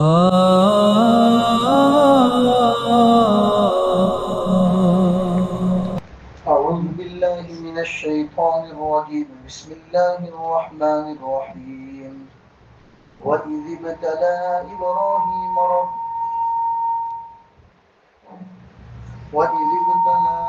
أعوذ بالله من الشيطان الرجيم بسم الله الرحمن الرحيم وإذ ابتلى إبراهيم وإذ ابتلى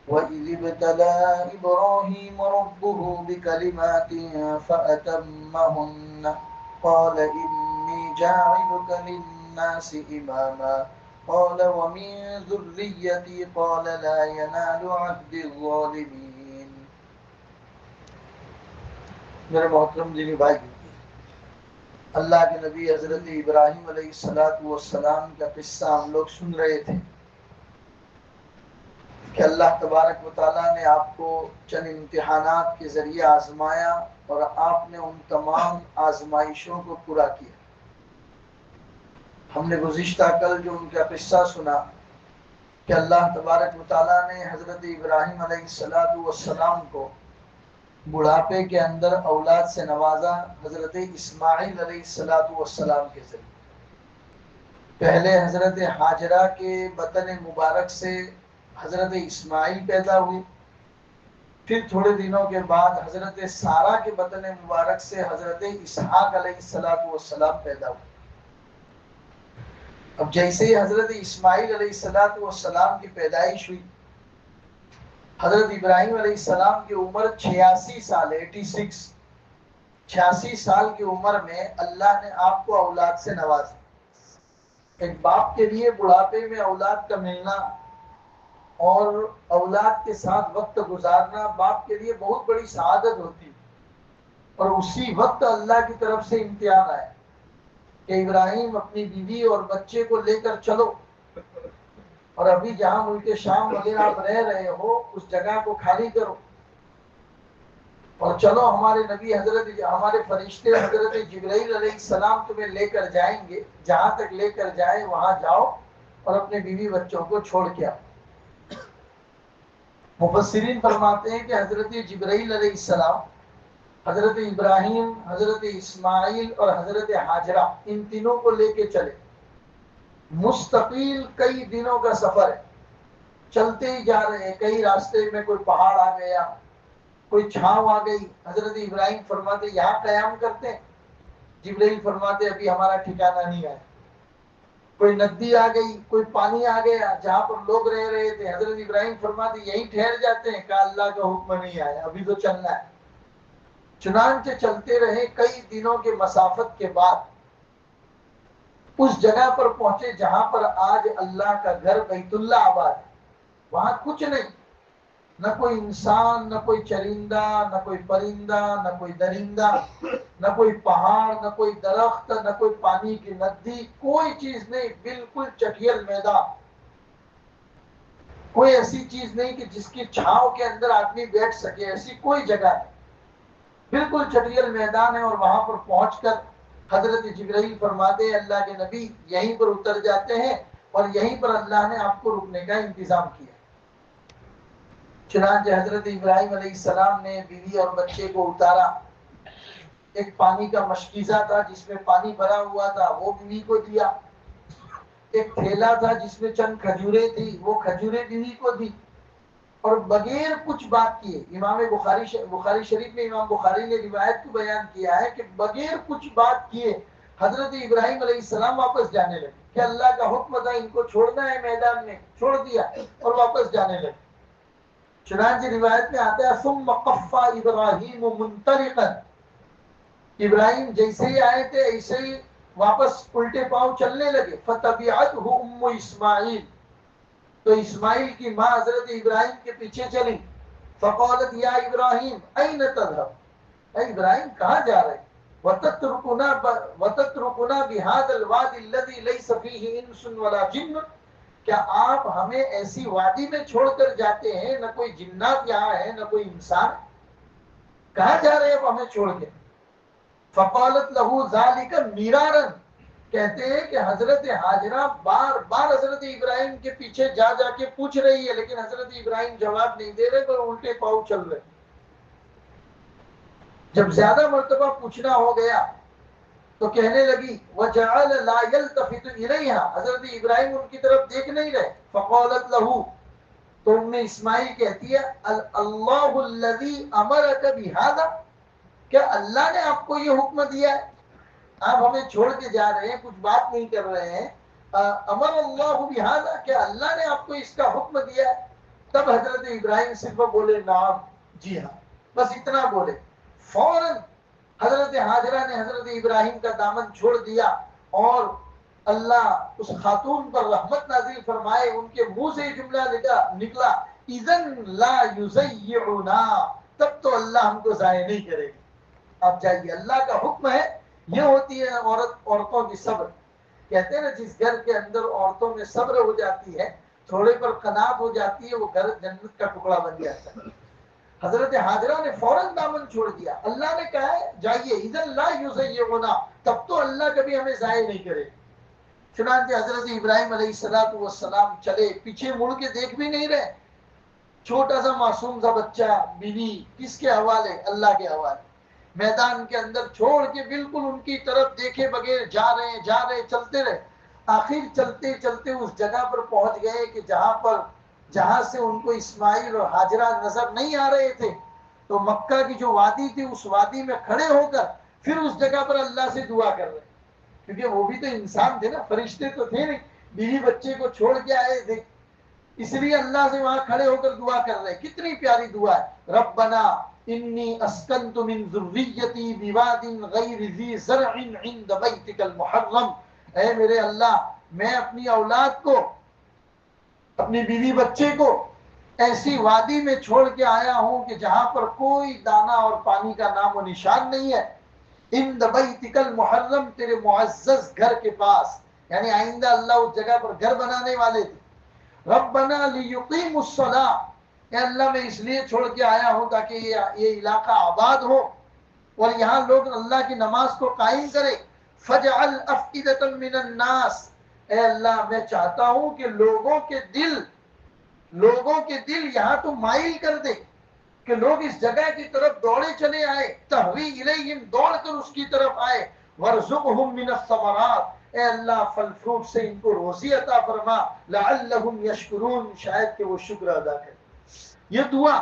وإذ ابتلى إبراهيم ربه بكلمات فأتمهن قال إني جاعلك للناس إماما قال ومن ذريتي قال لا ينال عهد الظالمين. میرے محترم دینی بھائی، اللہ کے نبی حضرت ابراہیم علیہ السلام کا قصہ ہم لوگ سن رہے تھے کہ اللہ تبارک و تعالیٰ نے آپ کو چند امتحانات کے ذریعے آزمایا اور آپ نے ان تمام آزمائشوں کو پورا کیا. ہم نے گزشتہ کل جو ان کا قصہ سنا کہ اللہ تبارک و تعالیٰ نے حضرت ابراہیم علیہ السلام کو بڑھاپے کے اندر اولاد سے نوازا حضرت اسماعیل علیہ السلام کے ذریعے. پہلے حضرت ہاجرہ کے بطن مبارک سے حضرت اسماعیل پیدا ہوئے، پھر تھوڑے دنوں کے بعد حضرت سارہ کے بطن مبارک سے حضرت اسحاق علیہ السلام پیدا ہوئے. اب جیسے ہی حضرت اسماعیل علیہ السلام کی پیدائش ہوئی، حضرت ابراہیم علیہ السلام کی عمر 86 سال 86 سال کی عمر میں اللہ نے آپ کو اولاد سے نوازا. ایک باپ کے لیے بڑھاپے میں اولاد کا ملنا اور اولاد کے ساتھ وقت گزارنا باپ کے لیے بہت بڑی سعادت ہوتی ہے. اور اسی وقت اللہ کی طرف سے امتحان آیا کہ ابراہیم اپنی بیوی اور بچے کو لے کر چلو، اور ابھی جہاں ملک شام وغیرہ آپ رہ رہے ہو اس جگہ کو خالی کرو اور چلو ہمارے نبی حضرت ہمارے فرشتے حضرت جبرائیل علیہ السلام تمہیں لے کر جائیں گے، جہاں تک لے کر جائیں وہاں جاؤ اور اپنے بیوی بچوں کو چھوڑ کے آؤ. مفسرین فرماتے ہیں کہ حضرت جبرائیل علیہ السلام حضرت ابراہیم، حضرت اسماعیل اور حضرت ہاجرہ ان تینوں کو لے کے چلے. مستقل کئی دنوں کا سفر ہے، چلتے ہی جا رہے ہیں. کئی راستے میں کوئی پہاڑ آ گیا، کوئی چھاؤں آ گئی. حضرت ابراہیم فرماتے یہاں قیام کرتے ہیں، جبرائیل فرماتے ابھی ہمارا ٹھکانہ نہیں آیا. کوئی ندی آ گئی، کوئی پانی آ گیا جہاں پر لوگ رہ رہے تھے، حضرت ابراہیم فرماتے یہیں ٹھہر جاتے ہیں. کہا اللہ کا حکم نہیں آیا، ابھی تو چلنا ہے. چنانچہ چلتے رہے. کئی دنوں کے مسافت کے بعد اس جگہ پر پہنچے جہاں پر آج اللہ کا گھر بیت اللہ آباد ہے. وہاں کچھ نہیں، نہ کوئی انسان، نہ کوئی چرندہ، نہ کوئی پرندہ، نہ کوئی درندہ، نہ کوئی پہاڑ، نہ کوئی درخت، نہ کوئی پانی کی ندی، کوئی چیز نہیں. بالکل چٹیل میدان، کوئی ایسی چیز نہیں کہ جس کی چھاؤں کے اندر آدمی بیٹھ سکے، ایسی کوئی جگہ نہیں. بالکل چٹیل میدان ہے. اور وہاں پر پہنچ کر حضرت جبرائیل فرماتے ہیں اللہ کے نبی یہیں پر اتر جاتے ہیں، اور یہیں پر اللہ نے آپ کو رکنے کا انتظام کیا. چنانچہ حضرت ابراہیم علیہ السلام نے بیوی اور بچے کو اتارا. ایک پانی کا مشکیزہ تھا جس میں پانی بھرا ہوا تھا، وہ بیوی کو دیا. ایک تھیلا تھا جس میں چند کھجوریں تھی، وہ کھجوریں بیوی کو دی. اور بغیر کچھ بات کیے، امام بخاری شریف میں امام بخاری نے روایت کو بیان کیا ہے کہ بغیر کچھ بات کیے حضرت ابراہیم علیہ السلام واپس جانے لگے کہ اللہ کا حکم تھا ان کو چھوڑنا ہے، میدان میں چھوڑ دیا اور واپس جانے لگے. چنانچہ روایت میں آتا ہے ثم قفا ابراہیم منطلقا، ابراہیم جیسے ہی آئے تھے ایسے ہی واپس الٹے پاؤں چلنے لگے. فتبعته ام اسماعیل، تو اسماعیل کی ماں حضرت ابراہیم کے پیچھے چلی. فقالت یا ابراہیم این تذهب، اے ابراہیم کہاں جا رہے؟ وتتركنا بهذا الوادي الذي ليس فيه انس ولا جن، کیا آپ ہمیں ایسی وادی میں چھوڑ کر جاتے ہیں، نہ کوئی جنات یہاں ہے نہ کوئی انسان، کہاں جا رہے ہیں آپ ہمیں چھوڑ کے؟ فقالت له ذلك مرارا، کہتے ہیں کہ حضرت ہاجرہ بار بار حضرت ابراہیم کے پیچھے جا جا کے پوچھ رہی ہے، لیکن حضرت ابراہیم جواب نہیں دے رہے، پر الٹے پاؤں چل رہے. جب زیادہ مرتبہ پوچھنا ہو گیا تو کہنے لگی وَجَعَلَ لَا يَلْتَفِتُ إِلَيْهَا، حضرت ابراہیم ان کی طرف دیکھ نہیں رہے. فَقَالَتْ لَهُ، تو ام اسماعیل کہتی ہے اللہ الذی امرک بہذا، کیا اللہ نے آپ کو یہ حکم دیا ہے؟ آپ ہمیں چھوڑ کے جا رہے ہیں، کچھ بات نہیں کر رہے ہیں. امر اللہ بہذا، کیا اللہ نے آپ کو اس کا حکم دیا ہے؟ تب حضرت ابراہیم صرف بولے نعم، جی ہاں، بس اتنا بولے. فوراً حضرت ہاجرہ نے حضرت ابراہیم کا دامن چھوڑ دیا اور اللہ اس خاتون پر رحمت نازل فرمائے، ان کے منہ سے یہ جملہ نکلا اذن لا یضیعنا، تب تو اللہ ہم کو ضائع نہیں کرے گی. اب جائیے، اللہ کا حکم ہے. یہ ہوتی ہے عورتوں کی صبر. کہتے ہیں نا جس گھر کے اندر عورتوں میں صبر ہو جاتی ہے، تھوڑے پر قناعت ہو جاتی ہے، وہ گھر جنت کا ٹکڑا بن جاتا ہے. حضرت ہاجرہ نے فوراً دامن چھوڑ دیا. اللہ نے کہا ہے جائیے، اذن لا یضیعنا، تب تو اللہ کبھی ہمیں ضائع نہیں کرے. چنانچہ حضرت ابراہیم علیہ السلام چلے، پیچھے مڑ کے دیکھ بھی نہیں رہے. چھوٹا سا معصوم سا بچہ، بیوی، کس کے حوالے؟ اللہ کے حوالے. میدان کے اندر چھوڑ کے بالکل ان کی طرف دیکھے بغیر جا رہے چلتے رہے. آخر چلتے چلتے اس جگہ پر پہنچ گئے کہ جہاں سے ان کو اسماعیل اور ہاجرہ نظر نہیں آ رہے تھے. تو مکہ کی جو وادی تھی، اس وادی میں کھڑے ہو کر پھر اس جگہ پر اللہ سے دعا کر رہے، کیونکہ وہ بھی تو انسان تھے نا، فرشتے تو تھے نہیں. بیوی بچے کو چھوڑ کے آئے تھے، اس لیے اللہ سے وہاں کھڑے ہو کر دعا کر رہے. کتنی پیاری دعا ہے. ربنا انی اسکنت من ذریتی بواد غیر ذی زرع عند بیتک المحرم، اے میرے اللہ، میں اپنی اولاد کو، اپنی بیوی بچے کو ایسی وادی میں چھوڑ کے آیا ہوں کہ جہاں پر کوئی دانہ اور پانی کا نام و نشان نہیں ہے. عند بیتک المحرم، تیرے معزز گھر کے پاس، یعنی آئندہ اللہ اس جگہ پر گھر بنانے والے تھے. ربنا لیقیموا الصلاۃ، اے اللہ میں اس لیے چھوڑ کے آیا ہوں تاکہ یہ علاقہ آباد ہو اور یہاں لوگ اللہ کی نماز کو قائم کرے. فجعل افئدۃ من الناس، اے اللہ میں چاہتا ہوں کہ لوگوں کے دل یہاں تو مائل کر دے کہ لوگ اس جگہ کی طرف دوڑے چلے آئے. تہوی الیہم، دوڑ کر اس کی طرف آئے. ورزقہم من الثمرات، اے اللہ پھل فروٹ سے ان کو روزی عطا فرما. لعلہم یشکرون، شاید کہ وہ شکر ادا کریں. یہ دعا،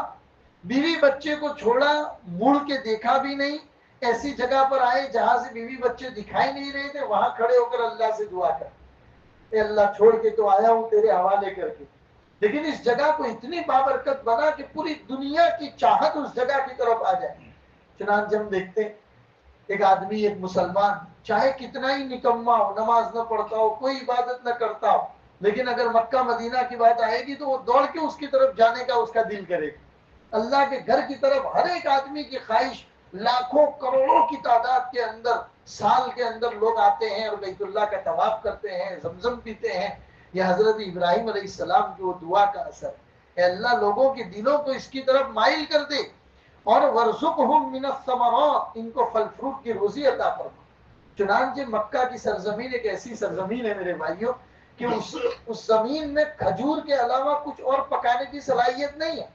بیوی بچے کو چھوڑا، مڑ کے دیکھا بھی نہیں، ایسی جگہ پر آئے جہاں سے بیوی بچے دکھائی نہیں رہے تھے، وہاں کھڑے ہو کر اللہ سے دعا کر. اے اللہ چھوڑ کے تو آیا ہوں تیرے حوالے کر کے، لیکن اس جگہ کو اتنی بابرکت بنا کہ پوری دنیا کی چاہت اس جگہ کی طرف آ جائے. چنانچہ ہم دیکھتے ہیں ایک آدمی، ایک مسلمان، چاہے کتنا ہی نکما ہو، نماز نہ پڑھتا ہو، کوئی عبادت نہ کرتا ہو، لیکن اگر مکہ مدینہ کی بات آئے گی تو وہ دوڑ کے اس کی طرف جانے کا اس کا دل کرے گا. اللہ کے گھر کی طرف ہر ایک آدمی کی خواہش. لاکھوں کروڑوں کی تعداد کے اندر سال کے اندر لوگ آتے ہیں اور بیت اللہ کا طواف کرتے ہیں، زمزم پیتے ہیں. یہ حضرت ابراہیم علیہ السلام کی وہ دعا کا اثر. اے اللہ لوگوں کے دلوں کو اس کی طرف مائل کر دے، اور ورزقہم من الثمرات، ان کو پھل فروٹ کی روزی عطا فرما. چنانچہ مکہ کی سرزمین ایک ایسی سرزمین ہے میرے بھائیوں کہ اس زمین میں کھجور کے علاوہ کچھ اور پکانے کی صلاحیت نہیں ہے.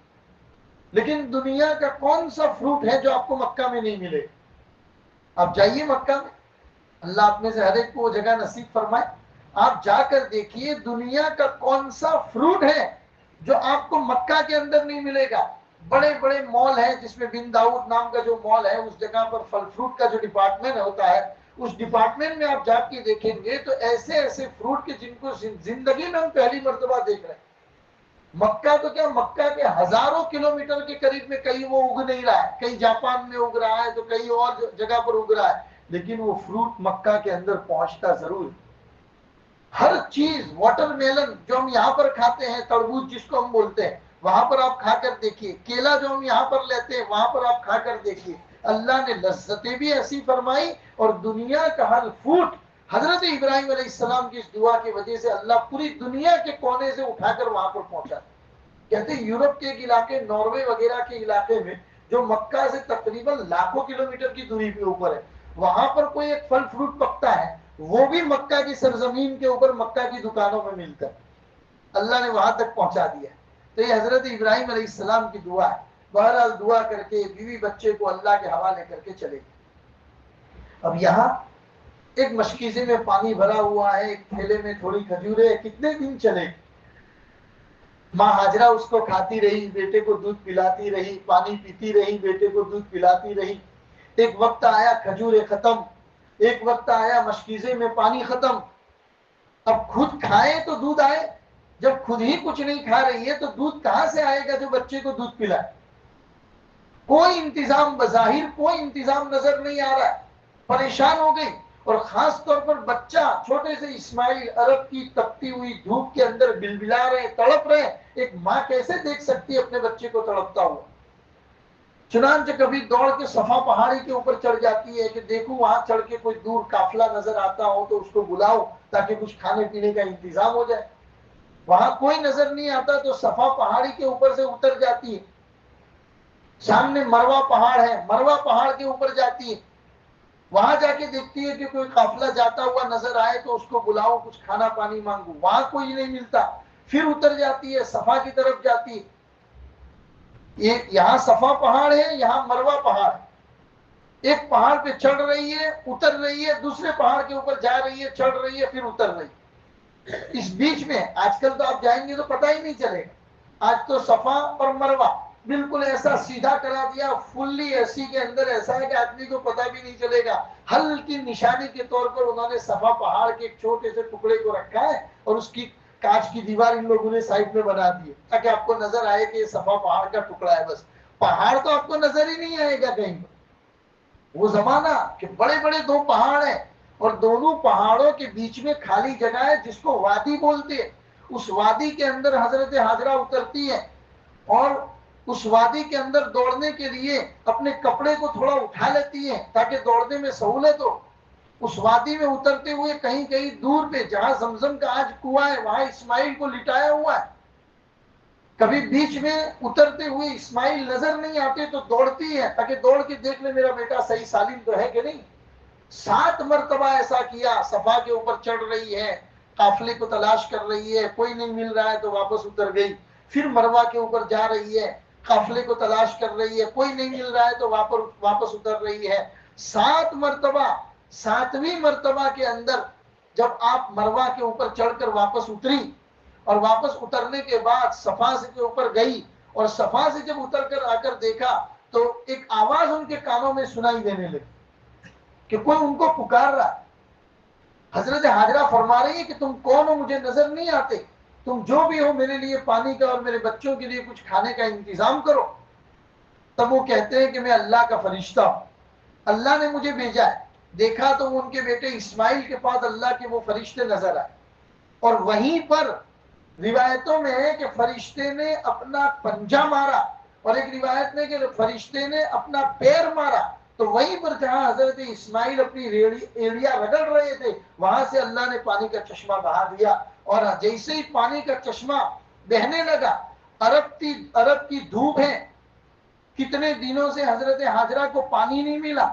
لیکن دنیا کا کون سا فروٹ ہے جو آپ کو مکہ میں نہیں ملے؟ آپ جائیے مکہ میں، اللہ آپ میں سے ہر ایک کو وہ جگہ نصیب فرمائے. آپ جا کر دیکھیے دنیا کا کون سا فروٹ ہے جو آپ کو مکہ کے اندر نہیں ملے گا. بڑے بڑے مال ہیں، جس میں بن داؤد نام کا جو مال ہے، اس جگہ پر پھل فروٹ کا جو ڈپارٹمنٹ ہوتا ہے، اس ڈپارٹمنٹ میں آپ جا کے دیکھیں گے تو ایسے ایسے فروٹ کے جن کو زندگی میں ہم پہلی مرتبہ دیکھ رہے ہیں. مکہ تو کیا، مکہ کے ہزاروں کلومیٹر کے قریب میں کہیں وہ اگ نہیں رہا ہے، کہیں جاپان میں اگ رہا ہے تو کہیں اور جگہ پر اگ رہا ہے، لیکن وہ فروٹ مکہ کے اندر پہنچتا ضرور ہے. ہر چیز، واٹر میلن جو ہم یہاں پر کھاتے ہیں، تربوز جس کو ہم بولتے ہیں، وہاں پر آپ کھا کر دیکھیے. کیلا جو ہم یہاں پر لیتے ہیں، وہاں پر آپ کھا کر دیکھیے. اللہ نے لذتیں بھی ایسی فرمائی، اور دنیا کا ہر فروٹ حضرت ابراہیم علیہ السلام کی اس دعا کی وجہ سے اللہ پوری دنیا کے کونے سے اٹھا کر وہاں پر پہنچا. کہتے ہیں یورپ کے ایک علاقے، ناروے وغیرہ کے علاقے میں، جو مکہ سے تقریباً لاکھوں کلومیٹر کی دوری پہ اوپر ہے، وہاں پر کوئی ایک پھل فروٹ پکتا ہے وہ بھی مکہ کی سرزمین کے اوپر مکہ کی دکانوں میں ملتا ہے. اللہ نے وہاں تک پہنچا دیا. تو یہ حضرت ابراہیم علیہ السلام کی دعا ہے. بہرحال دعا کر کے بیوی بچے کو اللہ کے حوالے کر کے چلے گئے. اب یہاں ایک مشکیزے میں پانی بھرا ہوا ہے, ایک تھیلے میں تھوڑی کھجورے, کتنے دن چلے. ماں ہاجرہ اس کو کھاتی رہی, بیٹے کو دودھ پلاتی رہی, پانی پیتی رہی, بیٹے کو دودھ پلاتی رہی. ایک وقت آیا کھجورے ختم, ایک وقت آیا مشکیزے میں پانی ختم. اب خود کھائے تو دودھ آئے, جب خود ہی کچھ نہیں کھا رہی ہے تو دودھ کہاں سے آئے گا جو بچے کو دودھ پلائے. کوئی انتظام, بظاہر کوئی انتظام نظر نہیں آ رہا ہے. پریشان ہو گئی. اور خاص طور پر بچہ چھوٹے سے اسماعیل عرب کی تپتی ہوئی دھوپ کے اندر بلبلا رہے, تڑپ رہے. ایک ماں کیسے دیکھ سکتی ہے اپنے بچے کو تڑپتا ہوا. چنانچہ کبھی دوڑ کے صفا پہاڑی کے اوپر چڑھ جاتی ہے کہ دیکھوں وہاں چڑھ کے کوئی دور قافلہ نظر آتا ہو تو اس کو بلاؤ تاکہ کچھ کھانے پینے کا انتظام ہو جائے. وہاں کوئی نظر نہیں آتا تو صفا پہاڑی کے اوپر سے اتر جاتی ہے. سامنے مروا پہاڑ ہے, مروا پہاڑ کے اوپر جاتی ہے. وہاں جا کے دیکھتی ہے کہ کوئی قافلہ جاتا ہوا نظر آئے تو اس کو بلاؤ, کچھ کھانا پانی مانگو. وہاں کوئی نہیں ملتا. پھر اتر جاتی ہے, صفا کی طرف جاتی ہے. یہاں صفا پہاڑ ہے, یہاں مروا پہاڑ ہے. ایک پہاڑ پہ چڑھ رہی ہے, اتر رہی ہے, دوسرے پہاڑ کے اوپر جا رہی ہے, چڑھ رہی ہے, پھر اتر رہی ہے. اس بیچ میں آج کل تو آپ جائیں گے تو پتہ ہی نہیں چلے گا. آج تو صفا اور مروا بالکل ایسا سیدھا کرا دیا, فلی ایسی کے اندر ایسا ہے کہ آدمی کو پتہ بھی نہیں چلے گا. ہلکی نشانی کے طور پر انہوں نے صفا پہاڑ کے ایک چھوٹے سے ٹکڑے کو رکھا ہے اور اس کی کانچ کی دیوار ان لوگوں نے سائڈ میں بنا دی ہے تاکہ آپ کو نظر آئے کہ یہ صفا پہاڑ کا ٹکڑا ہے. بس پہاڑ تو آپ کو نظر ہی نہیں آئے گا کہیں پر. وہ زمانہ کہ بڑے بڑے دو پہاڑ ہیں اور دونوں پہاڑوں کے بیچ میں خالی جگہ ہے جس کو وادی بولتے ہیں. اس وادی کے اندر حضرت ہاجرہ اترتی ہے اور اس وادی کے اندر دوڑنے کے لیے اپنے کپڑے کو تھوڑا اٹھا لیتی ہے تاکہ دوڑنے میں سہولت ہو. اس وادی میں اترتے ہوئے کہیں کہیں دور پہ جہاں زمزم کا آج کنواں ہے وہاں اسماعیل کو لٹایا ہوا ہے. کبھی بیچ میں اترتے ہوئے اسماعیل نظر نہیں آتے تو دوڑتی ہے تاکہ دوڑ کے دیکھ لے میرا بیٹا صحیح سالم تو ہے کہ نہیں. 7 مرتبہ ایسا کیا. صفا کے اوپر چڑھ رہی ہے, قافلے کو تلاش کر رہی ہے, کوئی نہیں مل رہا ہے تو واپس اتر گئی. پھر مروا کے اوپر جا رہی ہے, قافلے کو تلاش کر رہی ہے, کوئی نہیں مل رہا ہے تو واپس اتر رہی ہے. 7 مرتبہ. 7ویں مرتبہ کے اندر جب آپ مروا کے اوپر چڑھ کر واپس اتری اور واپس اترنے کے بعد صفا سے کے اوپر گئی اور صفا سے جب اتر کر آ کر دیکھا تو ایک آواز ان کے کانوں میں سنائی دینے لگی کہ کوئی ان کو پکار رہا. حضرت ہاجرہ فرما رہی ہے کہ تم کون ہو, مجھے نظر نہیں آتے, تم جو بھی ہو میرے لیے پانی کا اور میرے بچوں کے لیے کچھ کھانے کا انتظام کرو. تب وہ کہتے ہیں کہ میں اللہ کا فرشتہ ہوں, اللہ نے مجھے بھیجا ہے. دیکھا تو ان کے بیٹے اسماعیل کے پاس اللہ کے وہ فرشتے نظر آئے اور وہیں پر روایتوں میں ہے کہ فرشتے نے اپنا پنجہ مارا اور ایک روایت میں کہ فرشتے نے اپنا پیر مارا. تو وہیں پر جہاں حضرت اسماعیل اپنی ایڑیاں رگڑ رہے تھے وہاں سے اللہ نے پانی کا چشمہ بہا دیا اور جیسے ہی پانی کا چشمہ بہنے لگا, عرب کی دھوپ ہے, کتنے دنوں سے حضرت ہاجرہ کو پانی نہیں ملا,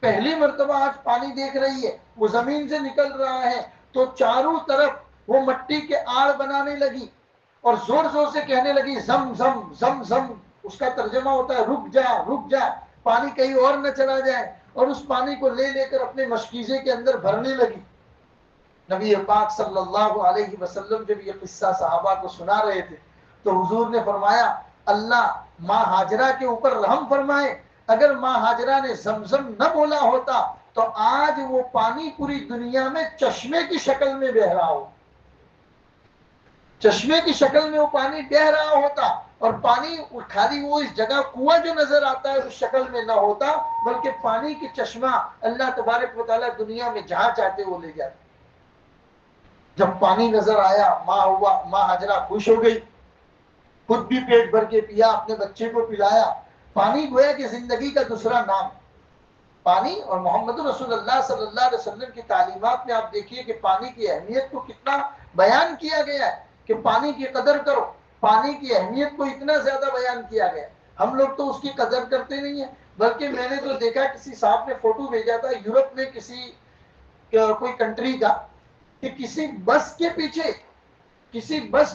پہلی مرتبہ آج پانی دیکھ رہی ہے. وہ زمین سے نکل رہا ہے تو چاروں طرف وہ مٹی کے آڑ بنانے لگی اور زور زور سے کہنے لگی زم زم زم زم. اس کا ترجمہ ہوتا ہے رک جا رک جا, پانی کہیں اور نہ چلا جائے. اور اس پانی کو لے لے کر اپنے مشکیزے کے اندر بھرنے لگی. نبی پاک صلی اللہ علیہ وسلم جب یہ قصہ صحابہ کو سنا رہے تھے تو حضور نے فرمایا اللہ ماں ہاجرہ کے اوپر رحم فرمائے. اگر ماں ہاجرہ نے زمزم نہ بولا ہوتا تو آج وہ پانی پوری دنیا میں چشمے کی شکل میں بہ رہا ہو, چشمے کی شکل میں وہ پانی بہ رہا ہوتا اور پانی خالی وہ اس جگہ کنواں جو نظر آتا ہے اس شکل میں نہ ہوتا بلکہ پانی کی چشمہ اللہ تبارک و تعالیٰ دنیا میں جہاں چاہتے وہ لے جاتے. جب پانی نظر آیا ماں ہاجرہ خوش ہو گئی, خود بھی پیٹ بھر کے پیا, اپنے بچے کو پلایا. پانی گویا کہ زندگی کا دوسرا نام. پانی اور محمد رسول اللہ صلی اللہ علیہ وسلم کی تعلیمات میں آپ دیکھیے کہ پانی کی اہمیت کو کتنا بیان کیا گیا ہے کہ پانی کی قدر کرو. پانی کی اہمیت کو اتنا زیادہ بیان کیا گیا. ہم لوگ تو اس کی قدر کرتے نہیں ہیں, بلکہ میں نے تو دیکھا کسی صاحب نے فوٹو بھیجا تھا یورپ میں کسی کوئی کنٹری کا کہ کسی بس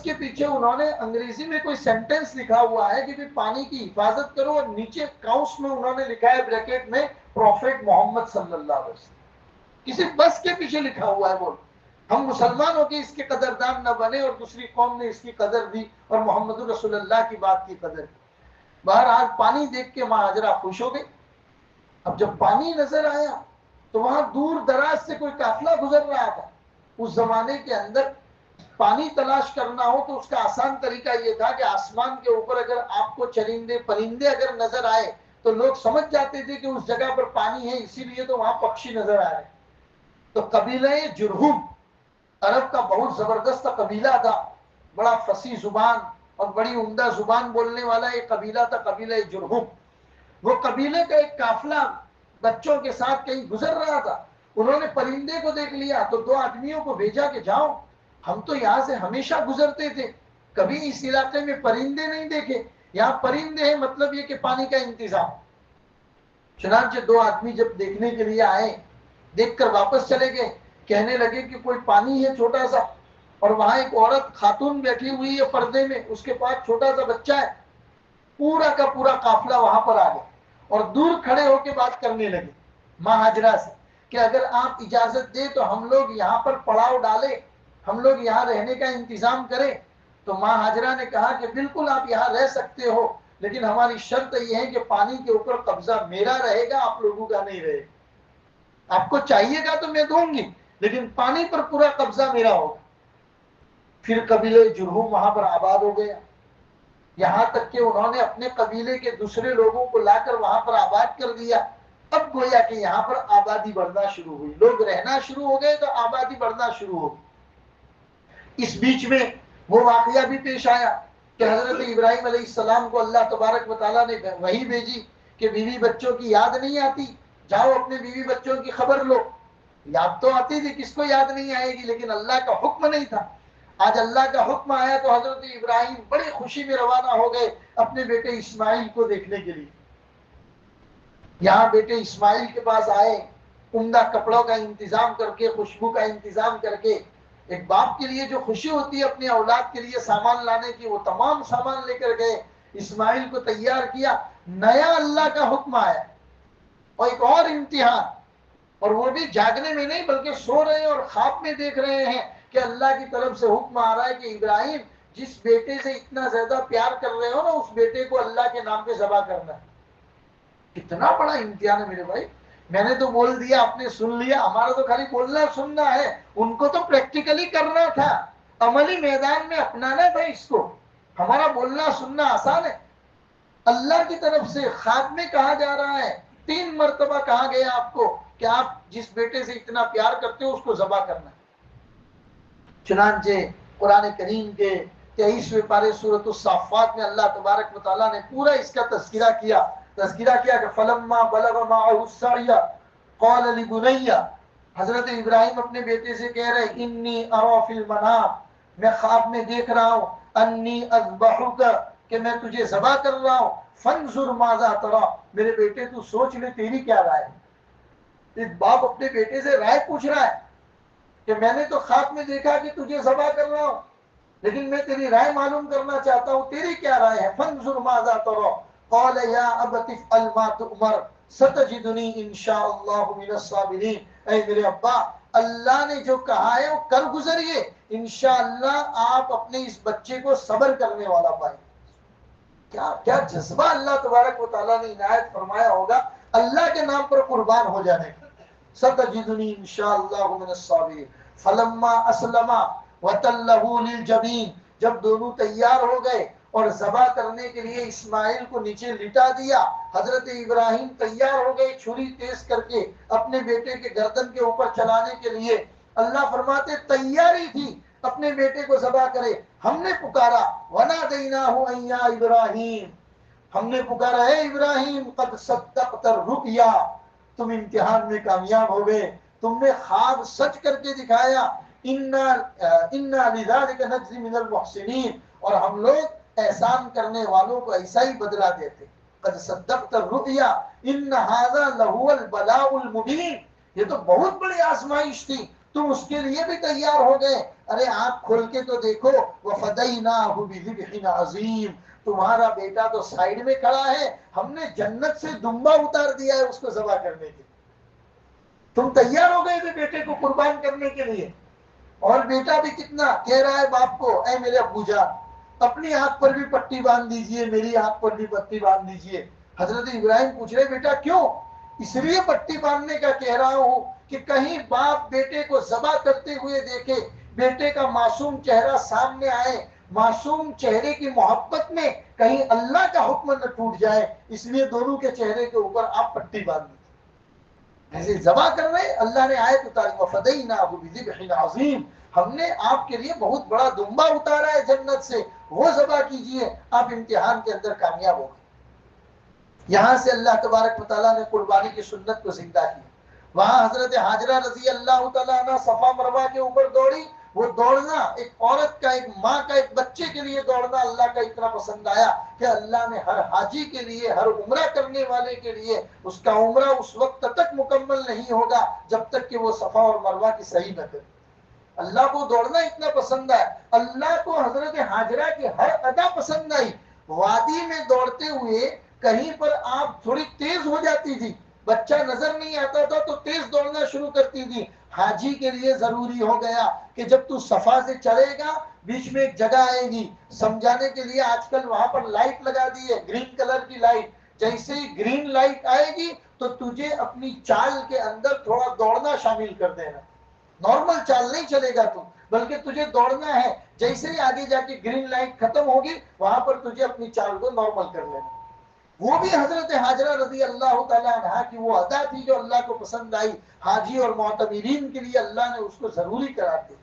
کے پیچھے انہوں نے انگریزی میں کوئی سینٹنس لکھا ہوا ہے کہ پانی کی حفاظت کرو، اور نیچے کاؤس میں انہوں نے لکھا ہے بریکٹ میں پروفیٹ محمد صلی اللہ علیہ وسلم. کسی بس کے پیچھے لکھا ہوا ہے. بول ہم مسلمان ہو کے اس کے قدردان نہ بنے اور دوسری قوم نے اس کی قدر دی اور محمد رسول اللہ کی بات کی قدر کی. بہرحال پانی دیکھ کے ماں ہاجرہ خوش ہو گئی. اب جب پانی نظر آیا تو وہاں دور دراز سے کوئی قافلہ گزر رہا تھا. اس زمانے کے اندر پانی تلاش کرنا ہو تو اس کا آسان طریقہ یہ تھا کہ آسمان کے اوپر اگر آپ کو چرندے پرندے اگر نظر آئے تو لوگ سمجھ جاتے تھے کہ اس جگہ پر پانی ہے، اسی لیے تو وہاں پکشی نظر آ رہے. تو قبیلہ جرہم عرب کا بہت زبردست قبیلہ تھا، بڑا فصیح زبان اور بڑی عمدہ زبان بولنے والا ایک قبیلہ تھا، قبیلہ جرہم. وہ قبیلے کا ایک قافلہ بچوں کے ساتھ کہیں گزر رہا تھا. انہوں نے پرندے کو دیکھ لیا تو 2 آدمیوں کو بھیجا کہ جاؤ، ہم تو یہاں سے ہمیشہ گزرتے تھے، کبھی اس علاقے میں پرندے نہیں دیکھے، یہاں پرندے ہیں، مطلب یہ کہ پانی کا انتظام. چنانچہ 2 آدمی جب دیکھنے کے لیے آئے، دیکھ کر واپس چلے گئے. کہنے لگے کہ کوئی پانی ہے چھوٹا سا، اور وہاں ایک عورت خاتون بیٹھی ہوئی ہے پردے میں، اس کے پاس چھوٹا سا بچہ ہے. پورا کا پورا قافلہ وہاں پر آ گیا اور دور کھڑے ہو کے بات کرنے لگے ماں ہاجرہ سے کہ اگر آپ اجازت دیں تو ہم لوگ یہاں پر پڑاؤ ڈالیں، ہم لوگ یہاں رہنے کا انتظام کریں. تو ماں ہاجرہ نے کہا کہ بالکل آپ یہاں رہ سکتے ہو، لیکن ہماری شرط یہ ہے کہ پانی کے اوپر قبضہ میرا رہے گا، آپ لوگوں کا نہیں رہے گا. آپ کو چاہیے گا تو میں دوں گی، لیکن پانی پر پورا قبضہ میرا ہوگا. پھر قبیلہ جرہم وہاں پر آباد ہو گیا، یہاں تک کہ انہوں نے اپنے قبیلے کے دوسرے لوگوں کو لا کر وہاں پر آباد کر دیا. اب گویا کہ یہاں پر آبادی بڑھنا شروع ہوئی، لوگ رہنا شروع ہو گئے تو آبادی بڑھنا شروع ہو گئی. اس بیچ میں وہ واقعہ بھی پیش آیا کہ حضرت ابراہیم علیہ السلام کو اللہ تبارک و تعالیٰ نے وحی بھیجی کہ بیوی بچوں کی یاد نہیں آتی، جاؤ اپنے بیوی بچوں کی خبر لو. یاد تو آتی تھی، کس کو یاد نہیں آئے گی، لیکن اللہ کا حکم نہیں تھا. آج اللہ کا حکم آیا تو حضرت ابراہیم بڑی خوشی میں روانہ ہو گئے اپنے بیٹے اسماعیل کو دیکھنے کے لیے. یہاں بیٹے اسماعیل کے پاس آئے، عمدہ کپڑوں کا انتظام کر کے، خوشبو کا انتظام کر کے. ایک باپ کے لیے جو خوشی ہوتی ہے اپنی اولاد کے لیے سامان لانے کی، وہ تمام سامان لے کر گئے، اسماعیل کو تیار کیا. نیا اللہ کا حکم آیا اور ایک اور امتحان، اور وہ بھی جاگنے میں نہیں بلکہ سو رہے ہیں اور خواب میں دیکھ رہے ہیں کہ اللہ کی طرف سے حکم آ رہا ہے کہ ابراہیم جس بیٹے سے اتنا زیادہ پیار کر رہے ہو نا، اس بیٹے کو اللہ کے نام پہ ذبح کرنا ہے. کتنا بڑا امتحان ہے میرے بھائی. میں نے تو بول دیا، آپ نے سن لیا، ہمارا تو خالی بولنا سننا ہے، ان کو تو پریکٹیکلی کرنا تھا، عملی میدان میں اپنانا تھا اس کو. ہمارا بولنا سننا آسان ہے، اللہ کی طرف سے خواب میں کہا جا رہا ہے، 3 مرتبہ کہا گیا آپ کو کہ آپ جس بیٹے سے اتنا پیار کرتے ہو اس کو ذبح کرنا. چنانچہ قرآن کریم کے 23ویں پارے سورۃ الصافات میں اللہ تبارک و تعالیٰ نے پورا اس کا تذکرہ کیا کہ فلما بلغ معه السعي قال لبني، حضرت ابراہیم اپنے بیٹے سے کہہ رہے انی ارى في المنام، میں خواب میں دیکھ رہا ہوں، انی اذبحک، کہ میں تجھے ذبح کر رہا ہوں، فانظر ماذا ترى، میرے بیٹے تو سوچ لے تیری کیا رائے. ایک باپ اپنے بیٹے سے رائے پوچھ رہا ہے کہ میں نے تو خواب میں دیکھا کہ تجھے ذبح کر رہا ہوں، لیکن میں تیری رائے معلوم کرنا چاہتا ہوں، تیری کیا رائے ہے. فانظر ماذا ترى قال یا ابت افعل ما تؤمر ستجدنی ان شاء اللہ من الصابرین. اے میرے ابا، اللہ نے جو کہا ہے وہ کر گزریے، انشاءاللہ آپ اپنے اس بچے کو صبر کرنے والا پائیں. کیا جذبہ اللہ تبارک و تعالیٰ نے عنایت فرمایا ہوگا اللہ کے نام پر قربان ہو جانے کا. ستجدنی انشاءاللہ من الصابرین. فلما اسلما وتلہ للجبین، جب دونوں تیار ہو گئے اور ذبح کرنے کے لیے اسماعیل کو نیچے لٹا دیا، حضرت ابراہیم تیار ہو گئے چھری تیز کر کے اپنے بیٹے کے گردن کے اوپر چلانے کے لیے. اللہ فرماتے تیاری تھی اپنے بیٹے کو ذبح کرے، ہم نے پکارا وَنَادَيْنَاهُ أَن يَا إِبْرَاهِيمُ، ہم نے پکارا اے ابراہیم قد صدقت الرؤیا، تم امتحان میں کامیاب ہو گئے، تم نے خواب سچ کر کے دکھایا. اِنَّا لِذَلِكَ نَجْزِي مِنَ الْمُحْسِنِينَ، اور ہم لوگ احسان کرنے والوں کو ایسا ہی بدلہ دیتے. قد صدقت الرؤیا ان هذا لهو البلاء المبین، یہ تو بہت بڑی آزمائش تھی، تم اس کے لیے بھی تیار ہو گئے۔ ارے آنکھ کھول کے تو دیکھو، وَفَدَيْنَاهُ بِذِبْحٍ عَظِيمٍ، تمہارا بیٹا تو سائیڈ میں کھڑا ہے، ہم نے جنت سے دمبا اتار دیا ہے اس کو ذبح کرنے کے لیے۔ تم تیار ہو گئے تھے بیٹے کو قربان کرنے کے لیے، اور بیٹا بھی کتنا کہہ رہا ہے باپ کو، اے میرے ابو جان اپنی آنکھ پر بھی پٹی باندھ دیجئے، میری آنکھ پر بھی پٹی باندھ دیجئے۔ حضرت ابراہیم پوچھ رہے بیٹا کیوں؟ اس لیے پٹی باندھنے کا کہہ رہا ہوں کہ کہیں باپ بیٹے کو ذبح کرتے ہوئے دیکھے، بیٹے کا معصوم چہرہ سامنے آئے، معصوم چہرے کی محبت میں کہیں اللہ کا حکم نہ ٹوٹ جائے، اس لیے دونوں کے چہرے کے اوپر آپ پٹی باندھ دیجیے۔ ایسے ذبح کر رہے، اللہ نے آیت اتاری وَفَدَيْنَاهُ بِذِبْحٍ عَظِيمٍ، ہم نے آپ کے لیے بہت بڑا دمبا اتارا ہے جنت سے، وہ ذبح کیجئے، آپ امتحان کے اندر کامیاب ہو گئے۔ یہاں سے اللہ تبارک و تعالیٰ نے قربانی کی سنت کو زندہ کیا۔ وہاں حضرت حاجرہ رضی اللہ تعالیٰ عنہ صفا مروہ کے اوپر دوڑی، وہ دوڑنا ایک عورت کا، ایک ماں کا، ایک بچے کے لیے دوڑنا اللہ کا اتنا پسند آیا کہ اللہ نے ہر حاجی کے لیے، ہر عمرہ کرنے والے کے لیے، اس کا عمرہ اس وقت تک مکمل نہیں ہوگا جب تک کہ وہ صفا اور مروہ کی صحیح نہ کرے۔ اللہ کو دوڑنا اتنا پسند ہے، اللہ کو حضرت حاجرہ کی ہر ادا پسند آئی۔ وادی میں دوڑتے ہوئے کہیں پر آپ تھوڑی تیز ہو جاتی تھی، بچہ نظر نہیں آتا تھا تو تیز دوڑنا شروع کرتی تھی۔ حاجی کے لیے ضروری ہو گیا کہ جب تو صفا سے چڑھے گا، بیچ میں ایک جگہ آئے گی، سمجھانے کے لیے آج کل وہاں پر لائٹ لگا دی ہے، گرین کلر کی لائٹ، جیسے ہی گرین لائٹ آئے گی تو تجھے اپنی چال کے اندر تھوڑا دوڑنا شامل کر دینا۔ نارمل چال نہیں چلے گا تم، بلکہ تجھے دوڑنا ہے، جیسے ہی آگے جا کے گرین لائٹ ختم ہوگی وہاں پر تجھے اپنی چال کو نارمل کر لینا۔ وہ بھی حضرت حاجرہ رضی اللہ تعالیٰ عنہ کی وہ ادا تھی جو اللہ کو پسند آئی، حاجی اور معتمرین کے لیے اللہ نے اس کو ضروری قرار دیا۔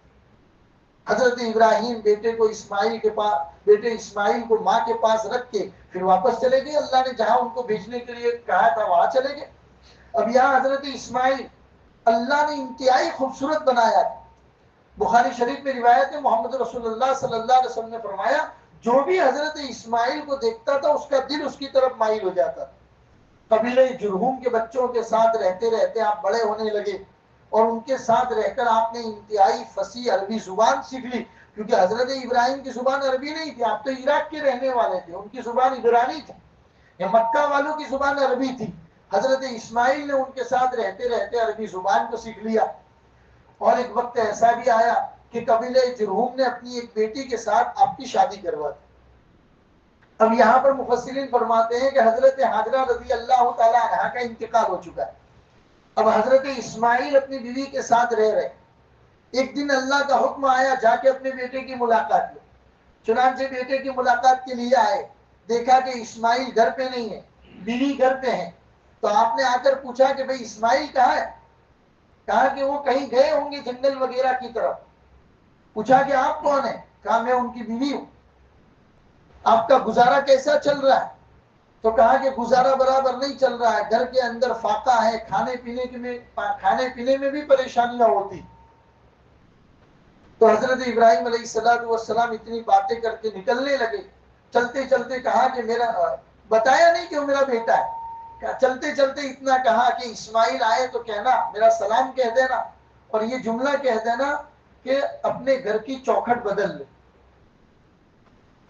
حضرت ابراہیم بیٹے کو اسماعیل کے پاس، بیٹے اسماعیل کو ماں کے پاس رکھ کے پھر واپس چلے گئے، اللہ نے جہاں ان کو بھیجنے کے لیے کہا تھا وہاں چلے گئے۔ اب یہاں حضرت اسماعیل اللہ نے انتہائی خوبصورت بنایا تھا۔ بخاری شریف میں روایت ہے، محمد رسول اللہ صلی اللہ علیہ وسلم نے فرمایا جو بھی حضرت اسماعیل کو دیکھتا تھا اس کا دل اس کی طرف مائل ہو جاتا تھا۔ قبیلہ جرہوم کے بچوں کے ساتھ رہتے رہتے آپ بڑے ہونے لگے، اور ان کے ساتھ رہ کر آپ نے انتہائی فصیح عربی زبان سیکھ لی، کیونکہ حضرت ابراہیم کی زبان عربی نہیں تھی، آپ تو عراق کے رہنے والے تھے، ان کی زبان عبرانی تھی، یہ مکہ والوں کی زبان عربی تھی۔ حضرت اسماعیل نے ان کے ساتھ رہتے رہتے عربی زبان کو سیکھ لیا، اور ایک وقت ایسا بھی آیا کہ قبیلہ جرہوم نے اپنی ایک بیٹی کے ساتھ آپ کی شادی کروا دی۔ اب یہاں پر مفسرین فرماتے ہیں کہ حضرت حاجرہ رضی اللہ تعالیٰ عنہ کا انتقال ہو چکا ہے، اب حضرت اسماعیل اپنی بیوی کے ساتھ رہ رہے۔ ایک دن اللہ کا حکم آیا جا کے اپنے بیٹے کی ملاقات لو، چنانچہ بیٹے کی ملاقات کے لیے آئے، دیکھا کہ اسماعیل گھر پہ نہیں ہے، بیوی گھر پہ ہے، تو آپ نے آ کر پوچھا کہ بھئی اسماعیل کہاں ہے؟ کہا کہ وہ کہیں گئے ہوں گے جنگل وغیرہ کی طرف۔ پوچھا کہ آپ کون ہیں؟ کہا میں ان کی بیوی ہوں۔ آپ کا گزارا کیسا چل رہا ہے؟ تو کہا کہ گزارا برابر نہیں چل رہا ہے، گھر کے اندر فاقہ ہے، کھانے پینے میں بھی پریشانیاں ہوتی۔ تو حضرت ابراہیم علیہ السلام اتنی باتیں کر کے نکلنے لگے، چلتے چلتے کہا کہ میرا بتایا نہیں کہ وہ میرا بیٹا ہے، چلتے چلتے اتنا کہا کہ اسماعیل آئے تو کہنا میرا سلام کہہ دینا، اور یہ جملہ کہہ دینا کہ اپنے گھر کی چوکھٹ بدل لے،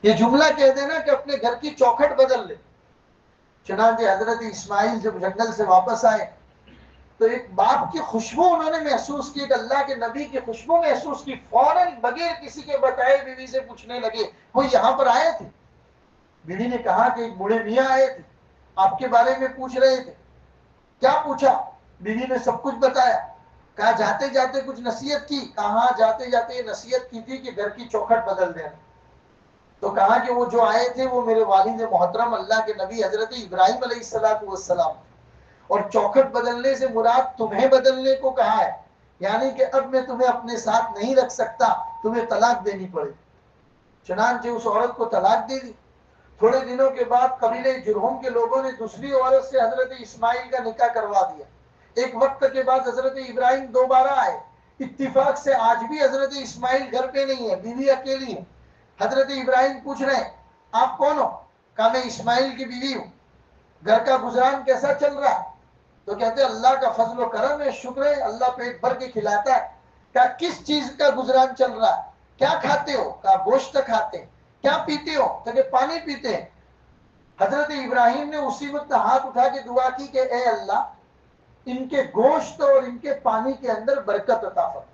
یہ جملہ کہہ دینا کہ اپنے گھر کی چوکھٹ بدل لے۔ چنانچہ حضرت اسماعیل جب جنگل سے واپس آئے تو ایک باپ کی خوشبو انہوں نے محسوس کی، کہ اللہ کے نبی کی خوشبو محسوس کی، فوراً بغیر کسی کے بتائے بیوی سے پوچھنے لگے وہ یہاں پر آئے تھے؟ بیوی نے کہا کہ ایک بوڑھے میاں آئے تھے، آپ کے بارے میں پوچھ رہے تھے۔ کیا پوچھا؟ بیوی نے سب کچھ بتایا۔ کہا جاتے جاتے کچھ نصیحت کی؟ کہاں جاتے جاتے یہ نصیحت کی تھی کہ گھر کی چوکھٹ بدل دینا۔ تو کہا کہ وہ جو آئے تھے وہ میرے والد محترم اللہ کے نبی حضرت ابراہیم علیہ السلام، اور چوکھٹ بدلنے سے مراد تمہیں بدلنے کو کہا ہے، یعنی کہ اب میں تمہیں اپنے ساتھ نہیں رکھ سکتا، تمہیں طلاق دینی پڑے۔ چنانچہ اس عورت کو طلاق دے دی۔ تھوڑے دنوں کے بعد قبیلہ جرہم کے لوگوں نے دوسری عورت سے حضرت اسماعیل کا نکاح کروا دیا۔ ایک وقت کے بعد حضرت ابراہیم دوبارہ آئے، اتفاق سے آج بھی حضرت اسماعیل گھر پہ نہیں ہے، بیوی اکیلی ہے۔ حضرت ابراہیم پوچھ رہے ہیں آپ کون ہو؟ کہا میں اسماعیل کی بیوی ہوں، گھر کا گزران کیسا چل رہا ہے؟ تو کہتے اللہ کا فضل و کرم ہے، شکر ہے، اللہ پیٹ بھر کے کھلاتا ہے. کہا کس چیز کا گزران چل رہا ہے؟ کیا کھاتے ہو؟ کہا گوشت کھاتے ہیں. کیا پیتے ہو؟ کہ پانی پیتے ہیں. حضرت ابراہیم نے اسی وقت ہاتھ اٹھا کے دعا کی کہ اے اللہ ان کے گوشت اور ان کے پانی کے اندر برکت عطا فرما.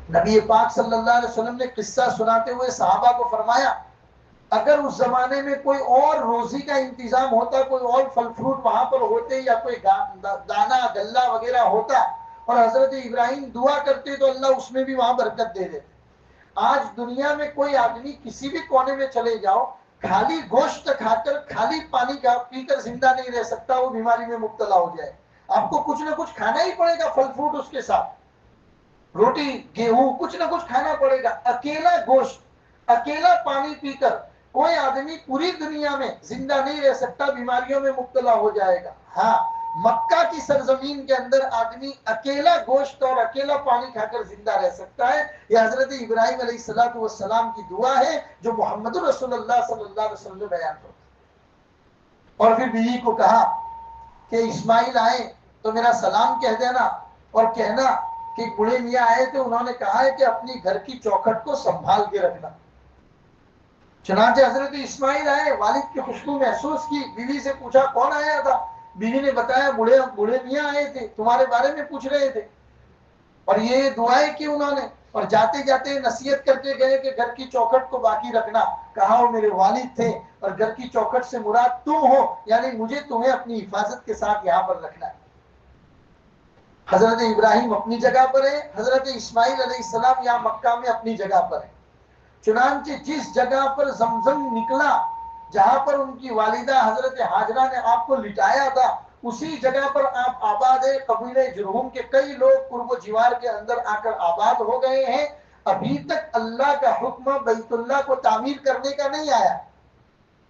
نبی پاک صلی اللہ علیہ وسلم نے قصہ سناتے ہوئے صحابہ کو فرمایا اگر اس زمانے میں کوئی اور روزی کا انتظام ہوتا، کوئی اور پھل فروٹ وہاں پر ہوتے یا کوئی دانا غلہ وغیرہ ہوتا اور حضرت ابراہیم دعا کرتے تو اللہ اس میں بھی وہاں برکت دے دیتے. آج دنیا میں کوئی آدمی کسی بھی کونے میں چلے جاؤ، خالی گوشت کھا کر خالی پانی پی کر زندہ نہیں رہ سکتا، وہ بیماری میں مبتلا ہو جائے. آپ کو کچھ نہ کچھ کھانا ہی پڑے گا، پھل فروٹ اس کے ساتھ، روٹی گیہوں کچھ نہ کچھ کھانا پڑے گا. اکیلا گوشت اکیلا پانی پی کر کوئی آدمی پوری دنیا میں زندہ نہیں رہ سکتا، بیماریوں میں مبتلا ہو جائے گا. ہاں مکہ کی سرزمین کے اندر آدمی اکیلا گوشت اور اکیلا پانی کھا کر زندہ رہ سکتا ہے. یہ حضرت ابراہیم علیہ السلام کی دعا ہے جو محمد رسول اللہ صلی اللہ علیہ وسلم نے بیان کرا. اور پھر بیوی کو کہا کہ اسماعیل آئے تو میرا سلام کہہ دینا اور کہنا کہ بوڑھے میاں آئے تھے، انہوں نے کہا ہے کہ اپنی گھر کی چوکھٹ کو سنبھال کے رکھنا. چنانچہ حضرت اسماعیل آئے، والد کی خوشبو محسوس کی، بیوی سے پوچھا کون آیا تھا؟ بیوی نے بتایا بوڑھے میاں آئے تھے، تمہارے بارے میں پوچھ رہے تھے. اور یہ دعائیں کی انہوں نے، اور جاتے جاتے نصیحت کر کے گئے کہ گھر کی چوکھٹ کو باقی رکھنا. کہا وہ میرے والد تھے اور گھر کی چوکھٹ سے مراد تم ہو، یعنی مجھے تمہیں اپنی حفاظت کے ساتھ یہاں پر رکھنا ہے. حضرت ابراہیم اپنی جگہ پر ہے، حضرت اسماعیل علیہ السلام یہاں مکہ میں اپنی جگہ پر ہے. چنانچہ جس جگہ پر زمزم نکلا، جہاں پر ان کی والدہ حضرت ہاجرہ نے آپ کو لٹایا تھا، اسی جگہ پر آپ آباد ہے. قبیلہ جرہم کے کئی لوگ قرب و جوار کے اندر آ کر آباد ہو گئے ہیں. ابھی تک اللہ کا حکم بیت اللہ کو تعمیر کرنے کا نہیں آیا،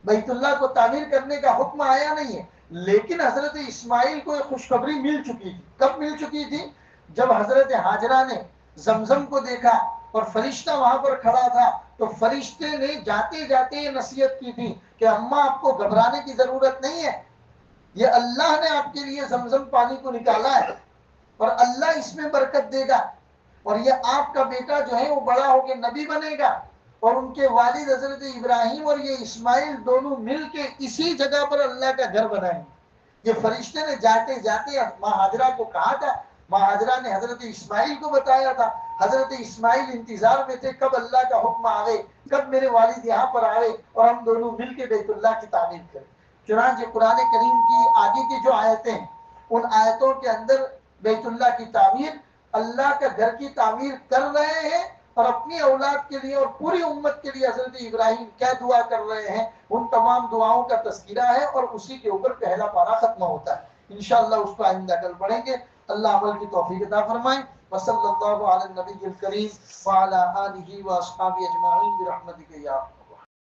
بیت اللہ کو تعمیر کرنے کا حکم آیا نہیں ہے. لیکن حضرت اسماعیل کو ایک خوشخبری مل چکی تھی. کب مل چکی تھی؟ جب حضرت ہاجرہ نے زمزم کو دیکھا اور فرشتہ وہاں پر کھڑا تھا تو فرشتے نے جاتے جاتے یہ نصیحت کی تھی کہ اماں آپ کو گھبرانے کی ضرورت نہیں ہے، یہ اللہ نے آپ کے لیے زمزم پانی کو نکالا ہے اور اللہ اس میں برکت دے گا، اور یہ آپ کا بیٹا جو ہے وہ بڑا ہو کے نبی بنے گا. اور ان کے والد حضرت ابراہیم اور یہ اسماعیل دونوں مل کے اسی جگہ پر اللہ کا گھر بنائیں گے. یہ فرشتے نے جاتے جاتے ماں ہاجرہ کو کہا تھا، ماں ہاجرہ نے حضرت اسماعیل کو بتایا تھا. حضرت اسماعیل انتظار میں تھے کب اللہ کا حکم آوے، کب میرے والد یہاں پر آوے اور ہم دونوں مل کے بیت اللہ کی تعمیر کریں. چنانچہ قرآن کریم کی آگے کی جو آیتیں ہیں ان آیتوں کے اندر بیت اللہ کی تعمیر، اللہ کا گھر کی تعمیر کر رہے ہیں اور اپنی اولاد کے لیے اور پوری امت کے لیے حضرت ابراہیم کیا دعا کر رہے ہیں ان تمام دعاؤں کا تذکرہ ہے، اور اسی کے اوپر پہلا پارہ ختم ہوتا ہے. انشاءاللہ اس کو آئندہ کل پڑھیں گے. اللہ عمل کی توفیق عطا فرمائے. وصلی اللہ علی النبی الکریم وعلی آلہ واصحابہ اجمعین برحمتک یا